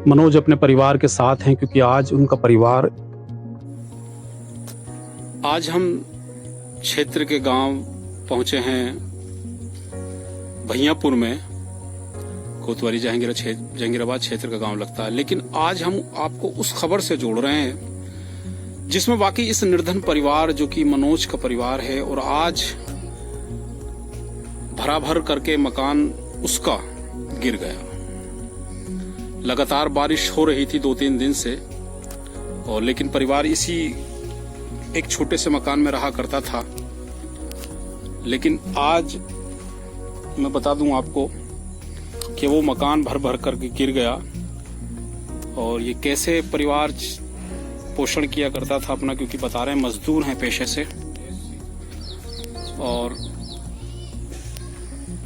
मनोज अपने परिवार के साथ हैं क्योंकि आज उनका परिवार आज हम क्षेत्र के गांव पहुंचे हैं भैयापुर में। कोतवाली जहांगीराबाद क्षेत्र का गांव लगता है, लेकिन आज हम आपको उस खबर से जोड़ रहे हैं जिसमें वाकई इस निर्धन परिवार जो कि मनोज का परिवार है और आज भरा भर करके मकान उसका गिर गया। लगातार बारिश हो रही थी 2-3 दिन से, और लेकिन परिवार इसी एक छोटे से मकान में रहा करता था। लेकिन आज मैं बता दूं आपको कि वो मकान भर भर करके गिर गया, और ये कैसे परिवार पोषण किया करता था अपना, क्योंकि बता रहे हैं मजदूर हैं पेशे से, और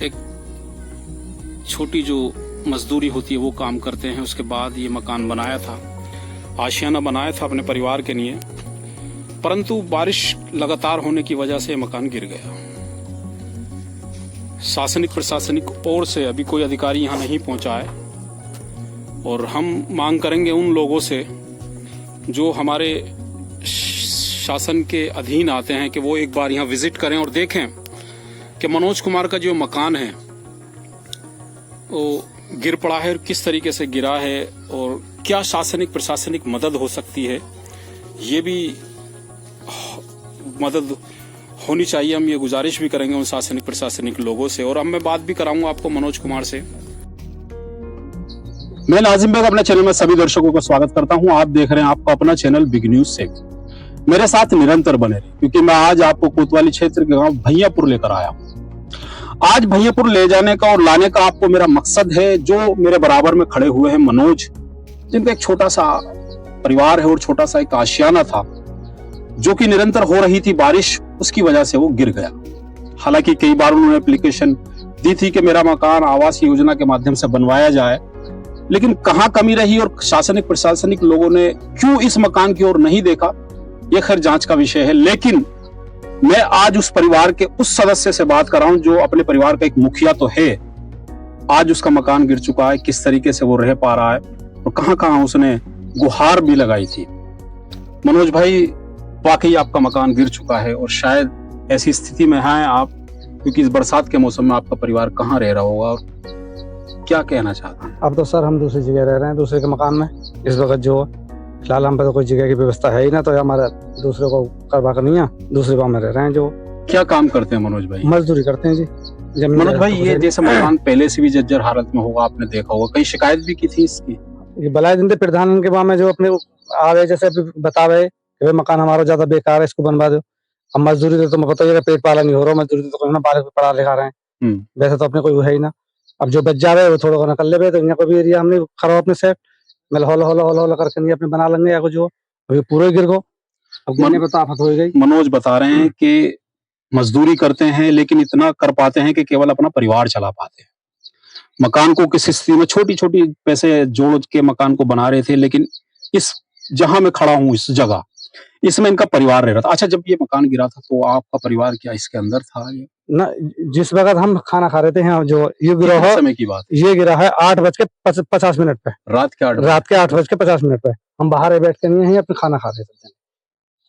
एक छोटी जो मजदूरी होती है वो काम करते हैं। उसके बाद ये मकान बनाया था, आशियाना बनाया था अपने परिवार के लिए, परंतु बारिश लगातार होने की वजह से मकान गिर गया। शासनिक प्रशासनिक ओर से अभी कोई अधिकारी यहाँ नहीं पहुंचा है, और हम मांग करेंगे उन लोगों से जो हमारे शासन के अधीन आते हैं कि वो एक बार यहाँ विजिट करें और देखें कि मनोज कुमार का जो मकान है वो गिर पड़ा है और किस तरीके से गिरा है, और क्या शासनिक प्रशासनिक मदद हो सकती है। ये भी मदद होनी चाहिए। हम ये गुजारिश भी करेंगे उन शासनिक प्रशासनिक लोगों से, और अब मैं बात भी कराऊंगा आपको मनोज कुमार से। मैं नाजिम बेग अपने चैनल में सभी दर्शकों का स्वागत करता हूं। आप देख रहे हैं आपका अपना चैनल बिग न्यूज से। मेरे साथ निरंतर बने रहे, क्योंकि मैं आज आपको कोतवाली क्षेत्र के गांव भैयापुर लेकर आया हूं। आज भैयापुर ले जाने का और लाने का आपको मेरा मकसद है, जो मेरे बराबर में खड़े हुए हैं मनोज, जिनका एक छोटा सा परिवार है और छोटा सा एक आशियाना था, जो कि निरंतर हो रही थी बारिश, उसकी वजह से वो गिर गया। हालांकि कई बार उन्होंने एप्लीकेशन दी थी कि मेरा मकान आवास योजना के माध्यम से बनवाया जाए, लेकिन कहां कमी रही और शासनिक प्रशासनिक लोगों ने क्यों इस मकान की ओर नहीं देखा, यह खैर जांच का विषय है। लेकिन मैं आज उस परिवार के उस सदस्य से बात कर रहा हूं जो अपने परिवार का एक मुखिया तो है। आज उसका मकान गिर चुका है, किस तरीके से वो रह पा रहा है और कहां कहां उसने गुहार भी लगाई थी। मनोज भाई, वाकई आपका मकान गिर चुका है, और शायद ऐसी स्थिति में हैं आप, क्योंकि इस बरसात के मौसम में आपका परिवार कहाँ रह रहा होगा, और क्या कहना चाहता हैं? अब तो सर हम दूसरी जगह रह रहे हैं, दूसरे के मकान में इस वक्त। जो फिलहाल हम पे तो कोई जगह की व्यवस्था है ही ना, तो हमारा दूसरे को करवा कर नहीं है, दूसरे गाँव में रह रहे हैं। जो क्या काम करते हैं मनोज भाई? मजदूरी करते हैं जी। मनोज भाई, ये जैसे मकान पहले से भी जर्जर हालत में होगा, आपने देखा होगा, कहीं शिकायत भी की थी इसकी? ये बलाय दिन प्रधान के वहाँ में जो अपने आवे जैसे बतावे कि मकान हमारा ज्यादा बेकार है, इसको बनवा दो। अब मजदूरी तो तुम्हें पता ही है, पेट पाला नहीं हो रहा, मजदूरी तो कोई ना पढ़ा लिखा रहे हैं, वैसे तो अपने कोई है ही ना। अब जो बच जावे वो थोड़ा ना कर ले, तो यहाँ को भी एरिया हमने खराब अपने सेट मतलब होला करके नहीं अपने बना लेंगे, या कुछ जो अभी पूरे गिर गो। अब गिरने पे तो आफत हो गई। मनोज बता रहे हैं कि मजदूरी करते हैं, लेकिन इतना कर पाते हैं कि केवल अपना परिवार चला पाते हैं। मकान को किसी स्थिति में छोटी छोटी पैसे जोड़ के मकान को बना रहे थे, लेकिन इस जहां मैं खड़ा हूं इस जगह, इसमें इनका परिवार रह रहा था। अच्छा, जब ये मकान गिरा था तो आपका परिवार क्या इसके अंदर था? ये ना, जिस वक्त हम खाना खा रहे थे यहाँ, जो ये गिरा है समय की बात, ये गिरा है 8:50 पे, रात के 8:50 पे। हम बाहर बैठ के नहीं है, अपने खाना खा रहे थे।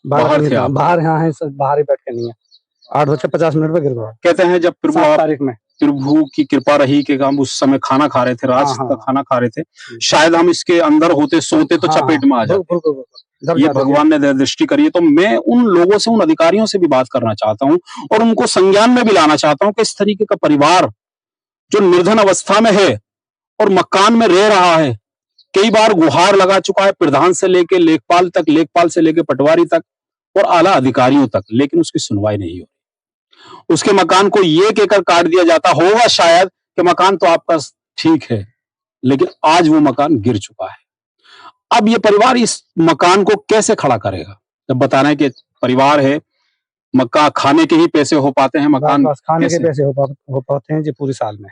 बाहर यहाँ है, बाहर ही बैठ के नहीं है। 8:50 पे गिर गया। कहते हैं जब 7 तारीख में प्रभु की कृपा रही कि हम उस समय खाना खा रहे थे, रात का खाना खा रहे थे, शायद हम इसके अंदर होते सोते तो चपेट में आ जाते। ये भगवान ने दृष्टि करी है। तो मैं उन लोगों से, उन अधिकारियों से भी बात करना चाहता हूं और उनको संज्ञान में भी लाना चाहता हूं कि इस तरीके का परिवार जो निर्धन अवस्था में है और मकान में रह रहा है, कई बार गुहार लगा चुका है प्रधान से लेके लेखपाल तक, लेखपाल से लेके पटवारी तक और आला अधिकारियों तक, लेकिन उसकी सुनवाई नहीं हो। उसके मकान को ये कहकर काट दिया जाता होगा शायद कि मकान तो आपका ठीक है, लेकिन आज वो मकान गिर चुका है। अब ये परिवार इस मकान को कैसे खड़ा करेगा? जब बताना है कि परिवार है, मक्का खाने के ही पैसे हो पाते हैं, मकान खाने के पैसे हो पाते हैं जी पूरे साल में।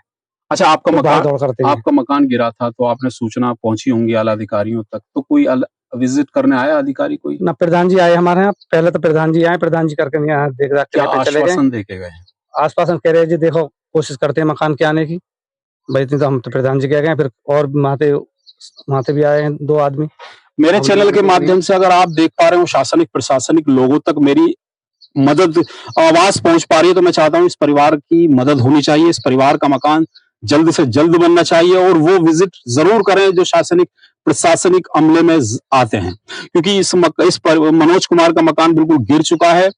अच्छा, आपका मकान गिरा था तो आपने सूचना पहुंची होंगी आला अधिकारियों तक, तो कोई विजिट करने आया अधिकारी कोई? ना, प्रधान जी आए हमारे यहाँ। पहले तो प्रधान जी आए, प्रधान जी करके नहीं आए, देख रहा आश्वासन देके गए? आश्वासन कह रहे जी देखो कोशिश करते हैं मकान के आने की। भाई इतनी तो हम तो प्रधान जी कह गए, फिर और वहाँ पे वहां से भी आए हैं 2 आदमी। मेरे चैनल के माध्यम से अगर आप देख पा रहे हो शासनिक प्रशासनिक लोगों तक मेरी मदद आवाज पहुंच पा रही है, तो मैं चाहता हूं इस परिवार की मदद होनी चाहिए, इस परिवार का मकान जल्द से जल्द बनना चाहिए और वो विजिट जरूर करें जो शासनिक प्रशासनिक अमले में आते हैं, क्योंकि मनोज कुमार का मकान बिल्कुल गिर चुका है।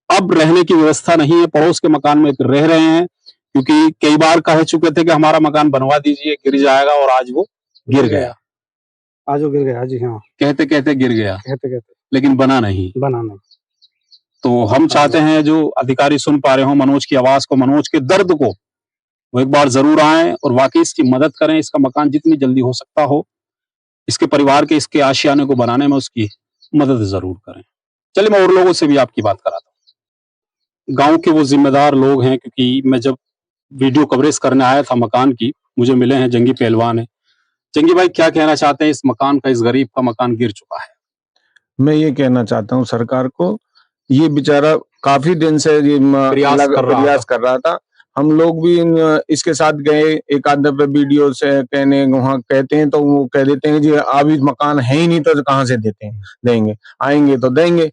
अब रहने की व्यवस्था नहीं है, पड़ोस के मकान में रह रहे हैं, क्योंकि कई बार कह चुके थे कि हमारा मकान बनवा दीजिए, गिर जाएगा, और आज वो गिर गया। आज वो गिर गया जी। हाँ, कहते कहते गिर गया, कहते लेकिन बना नहीं। तो हम चाहते हैं जो अधिकारी सुन पा रहे हो मनोज की आवाज को, मनोज के दर्द को, वो एक बार जरूर आए और वाकई इसकी मदद करें। इसका मकान जितनी जल्दी हो सकता हो, इसके परिवार के इसके आशियाने को बनाने में उसकी मदद जरूर करें। चलिए मैं और लोगों से भी आपकी बात कराता हूँ। गांव के वो जिम्मेदार लोग हैं, क्योंकि मैं जब वीडियो कवरेज करने आया था मकान की, मुझे मिले हैं जंगी पहलवान है। जंगी भाई, क्या कहना चाहते हैं? इस मकान का, इस गरीब का मकान गिर चुका है। मैं ये कहना चाहता हूँ सरकार को, ये बेचारा काफी दिन से ये प्रयास कर रहा था। हम लोग भी इसके साथ गए, एक आध दफे वीडियो से कहने वहाँ कहते हैं तो वो कह देते हैं जी अभी मकान है ही नहीं तो कहाँ से देंगे, आएंगे तो देंगे।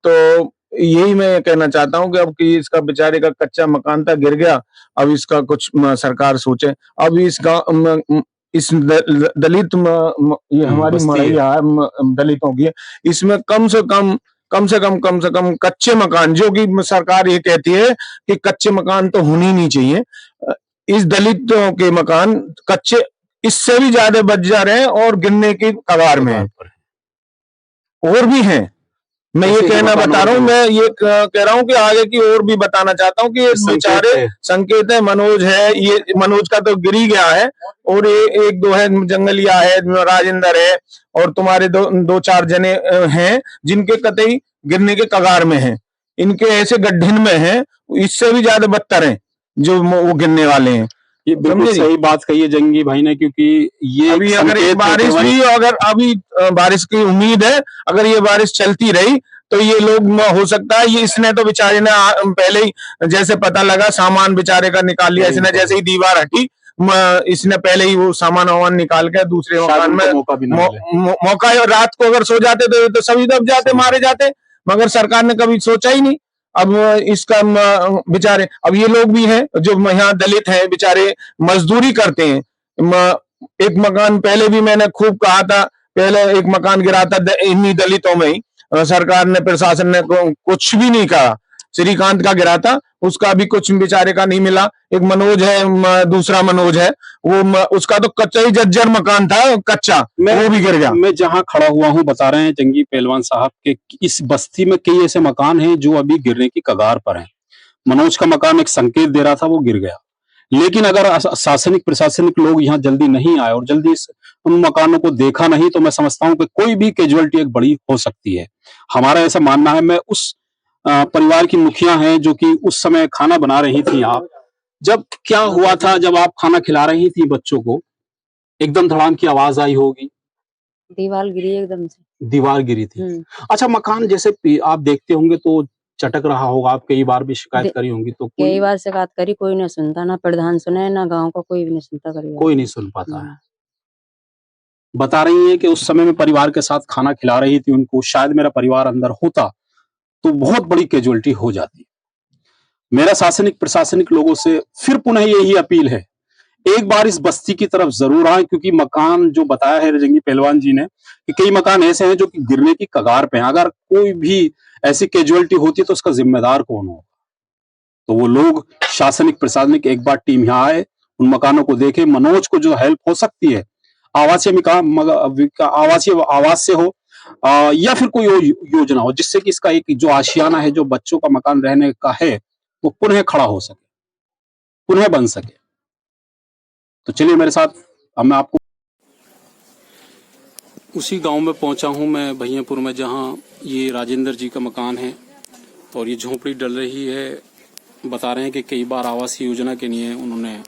तो यही मैं कहना चाहता हूँ कि अब कि इसका बेचारे का कच्चा मकान था, गिर गया, अब इसका कुछ सरकार सोचे। अब इस गाँव इस दलित ये हमारी मड़ैया दलितों की, इसमें कम से कम कच्चे मकान, जो कि सरकार ये कहती है कि कच्चे मकान तो होने ही नहीं चाहिए, इस दलितों के मकान कच्चे इससे भी ज्यादा बच जा रहे हैं और गिरने की कगार में है। और भी हैं, मैं ये कहना बता रहा हूँ, मैं ये कह रहा हूँ कि आगे की और भी बताना चाहता हूँ कि ये बेचारे संकेत है, मनोज है, ये मनोज का तो गिर ही गया है, और ये एक दो है, जंगलिया है, राजेंद्र है, और तुम्हारे दो चार जने हैं जिनके कतई गिरने के कगार में हैं। इनके ऐसे गड्ढे में हैं, इससे भी ज्यादा बदतर हैं जो वो गिरने वाले हैं। ये बिल्कुल सही बात कही है जंगी भाई ने, क्योंकि ये अभी अगर बारिश हुई, अगर अभी बारिश की उम्मीद है, अगर ये बारिश चलती रही तो ये लोग हो सकता है, ये इसने तो बेचारे ने पहले ही जैसे पता लगा सामान बेचारे का निकाल लिया, इसने जैसे ही दीवार हटी इसने पहले ही वो सामान वामान निकाल के दूसरे मकान में मौका रात को अगर सो जाते तो सभी दब जाते, मारे जाते, मगर सरकार ने कभी सोचा ही नहीं। अब इसका बेचारे, अब ये लोग भी हैं जो यहाँ दलित हैं, बेचारे मजदूरी करते हैं। एक मकान पहले भी मैंने खूब कहा था, पहले एक मकान गिरा था इन्हीं दलितों में ही, सरकार ने प्रशासन ने कुछ भी नहीं कहा। श्रीकांत का गिरा था, उसका भी कुछ बेचारे का नहीं मिला। एक मनोज है, दूसरा मनोज है, वो उसका तो कच्चा ही जर्जर मकान था, कच्चा, वो भी गिर गया। मैं जहां खड़ा हुआ हूं, बता रहे हैं जंगी पहलवान साहब के इस बस्ती में कई ऐसे मकान हैं जो अभी गिरने की कगार पर हैं। मनोज का मकान एक संकेत दे रहा था, वो गिर गया। लेकिन अगर शासनिक प्रशासनिक लोग यहाँ जल्दी नहीं आए और जल्दी उन मकानों को देखा नहीं, तो मैं समझता हूं कि कोई भी कैजुअलिटी एक बड़ी हो सकती है। हमारा ऐसा मानना है। मैं उस परिवार की मुखिया हैं जो कि उस समय खाना बना रही थी। आप जब क्या हुआ था, जब आप खाना खिला रही थी बच्चों को, एकदम धड़ाम की आवाज आई होगी, दीवार गिरी एकदम से, दीवार गिरी थी। अच्छा, मकान जैसे आप देखते होंगे तो चटक रहा होगा, आप कई बार भी शिकायत करी होंगी, तो कई बार शिकायत करी, कोई नहीं सुनता, ना प्रधान सुने ना गांव का कोई भी नहीं सुनता, कोई नहीं सुन पाता है। बता रही है कि उस समय में परिवार के साथ खाना खिला रही थी उनको, शायद मेरा परिवार अंदर होता तो बहुत बड़ी कैजुअलिटी हो जाती। मेरा शासनिक प्रशासनिक लोगों से फिर पुनः यही अपील है, एक बार इस बस्ती की तरफ जरूर आए, क्योंकि मकान जो बताया है रजंगी पहलवान जी ने कि कई मकान ऐसे हैं जो कि गिरने की कगार पे हैं। अगर कोई भी ऐसी कैजुअलिटी होती तो उसका जिम्मेदार कौन होगा? तो वो लोग शासनिक प्रशासनिक एक बार टीम यहाँ आए, उन मकानों को देखे, मनोज को जो हेल्प हो सकती है आवासीय आवास से हो या फिर कोई योजना हो, जिससे कि इसका एक जो आशियाना है, जो बच्चों का मकान रहने का है, वो पुनः खड़ा हो सके, पुनः बन सके। तो चलिए मेरे साथ, अब मैं आपको उसी गांव में पहुंचा हूं मैं, भैयापुर में, जहां ये राजेंद्र जी का मकान है और ये झोंपड़ी डल रही है। बता रहे हैं कि कई बार आवासीय योजना के लिए उन्होंने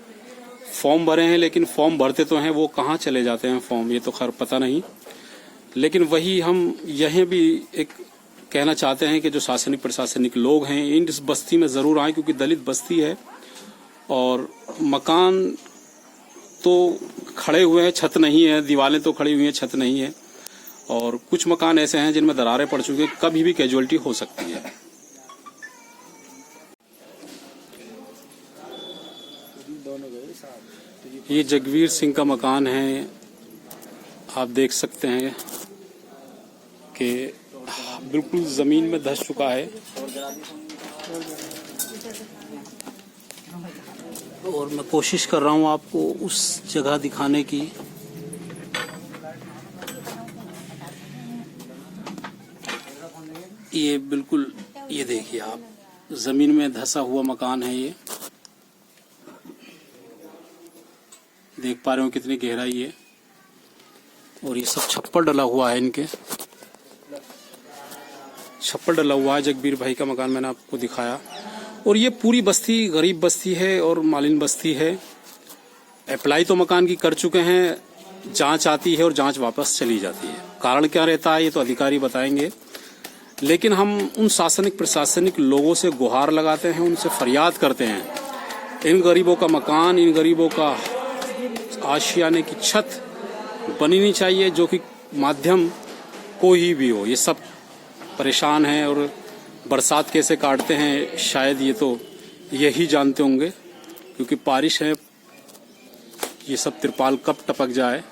फॉर्म भरे हैं, लेकिन फॉर्म भरते तो हैं, वो कहाँ चले जाते हैं फॉर्म, ये तो खैर पता नहीं। लेकिन वही हम यहीं भी एक कहना चाहते हैं कि जो शासनिक प्रशासनिक लोग हैं इस बस्ती में ज़रूर आएँ, क्योंकि दलित बस्ती है और मकान तो खड़े हुए हैं, छत नहीं है, दीवारें तो खड़ी हुई हैं, छत नहीं है। और कुछ मकान ऐसे हैं जिनमें दरारें पड़ चुकी हैं, कभी भी कैजुअलिटी हो सकती है। ये जगवीर सिंह का मकान है, आप देख सकते हैं कि बिल्कुल जमीन में धंस चुका है। और मैं कोशिश कर रहा हूं आपको उस जगह दिखाने की। ये बिल्कुल, ये देखिए आप, जमीन में धंसा हुआ मकान है। ये देख पा रहे हो कितनी गहराई है। और ये सब छप्पर डला हुआ है, इनके छप्पर डला हुआ है। जगबीर भाई का मकान मैंने आपको दिखाया। और ये पूरी बस्ती गरीब बस्ती है और मालिन बस्ती है। अप्लाई तो मकान की कर चुके हैं, जांच आती है और जांच वापस चली जाती है। कारण क्या रहता है ये तो अधिकारी बताएंगे, लेकिन हम उन शासनिक प्रशासनिक लोगों से गुहार लगाते हैं, उनसे फरियाद करते हैं, इन गरीबों का मकान, इन गरीबों का आशियाने की छत बनी नहीं चाहिए, जो कि माध्यम कोई भी हो। ये सब परेशान हैं और बरसात कैसे काटते हैं शायद ये तो यही जानते होंगे, क्योंकि बारिश है, ये सब तिरपाल कब टपक जाए।